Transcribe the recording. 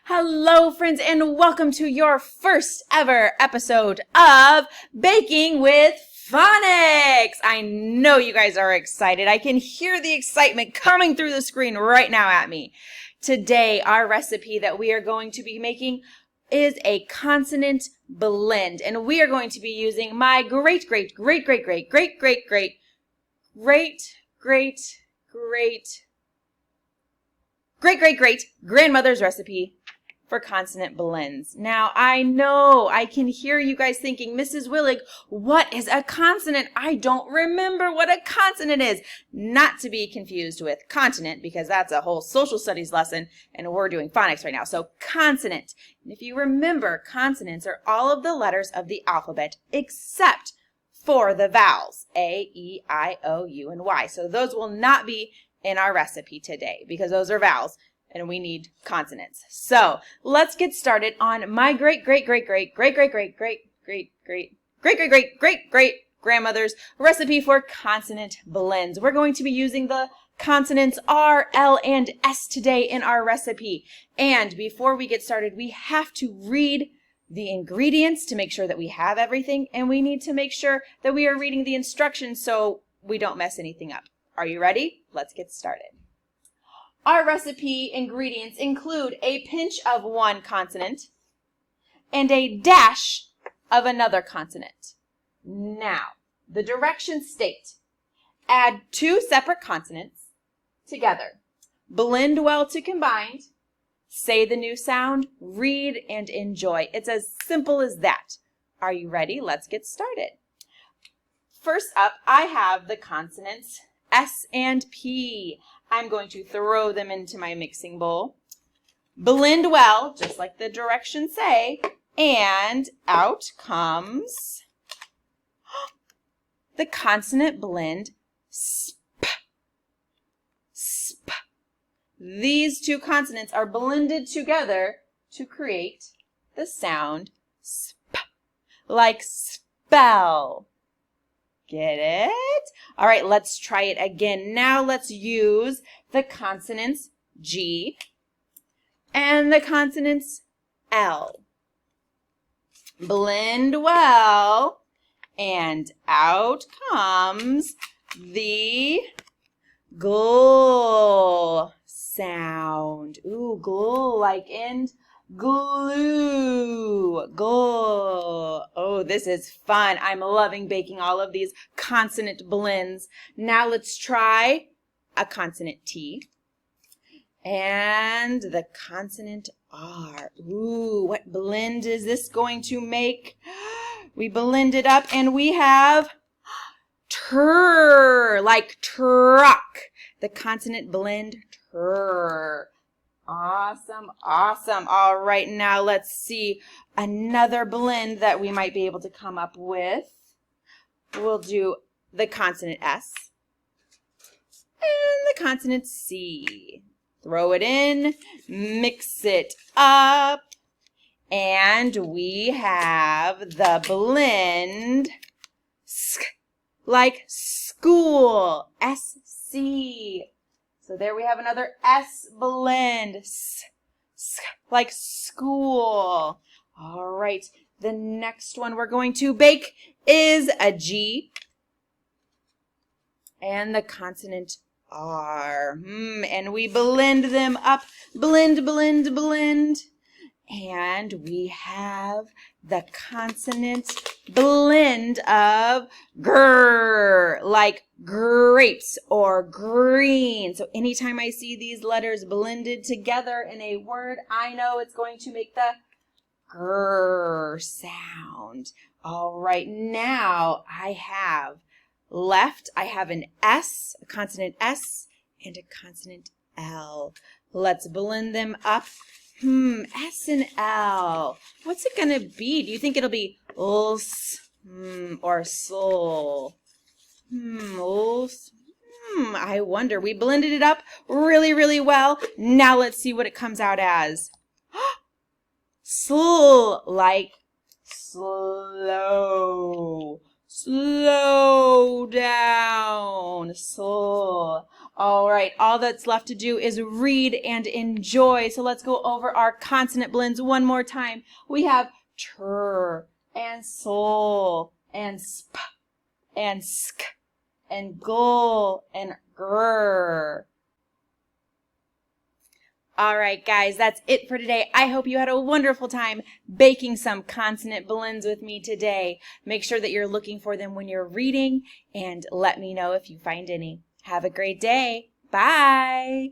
Hello, friends, and welcome to your first ever episode of Baking with Phonics. I know you guys are excited. I can hear the excitement coming through the screen right now at me. Today, our recipe that we are going to be making is a consonant blend, and we are going to be using my great grandmother's recipe for consonant blends. Now, I know I can hear you guys thinking, Mrs. Willig, what is a consonant? I don't remember what a consonant is. Not to be confused with continent, because that's a whole social studies lesson, and we're doing phonics right now. So consonant. And if you remember, consonants are all of the letters of the alphabet except for the vowels, A, E, I, O, U, and Y. So those will not be in our recipe today because those are vowels and we need consonants. So let's get started on my great grandmother's recipe for consonant blends. We're going to be using the consonants R, L, and S today in our recipe. And before we get started, we have to read the ingredients to make sure that we have everything, and we need to make sure that we are reading the instructions so we don't mess anything up. Are you ready? Let's get started. Our recipe ingredients include a pinch of one consonant and a dash of another consonant. Now, the directions state, add two separate consonants together. Blend well to combined. Say the new sound, read, and enjoy. It's as simple as that. Are you ready? Let's get started. First up, I have the consonants S and P. I'm going to throw them into my mixing bowl. Blend well, just like the directions say, and out comes the consonant blend SP. SP. These two consonants are blended together to create the sound sp, like spell. Get it? All right, let's try it again. Now let's use the consonants G and the consonants L. Blend well, and out comes the gl sound. Ooh, gl, like in glue. Gl. Oh, this is fun. I'm loving baking all of these consonant blends. Now let's try a consonant T and the consonant R. Ooh, what blend is this going to make? We blend it up and we have tur, like truck. The consonant blend tur. Awesome, awesome. All right, now let's see another blend that we might be able to come up with. We'll do the consonant S and the consonant C. Throw it in, mix it up, and we have the blend like school, SC. So there we have another S blend, like school. All right, the next one we're going to bake is a G and the consonant R. And we blend them up, blend, blend, blend. And we have the consonant blend of grr, like grapes or green. So anytime I see these letters blended together in a word, I know it's going to make the grr sound. All right, now I have an S, a consonant S, and a consonant L. Let's blend them up. S and L. What's it going to be? Do you think it'll be ls or sol? I wonder. We blended it up really, really well. Now let's see what it comes out as. Sl, like slow. Slow down. Sl. All right, all that's left to do is read and enjoy. So let's go over our consonant blends one more time. We have tr and sol and sp and sk and gul and grr. All right, guys, that's it for today. I hope you had a wonderful time baking some consonant blends with me today. Make sure that you're looking for them when you're reading, and let me know if you find any. Have a great day. Bye.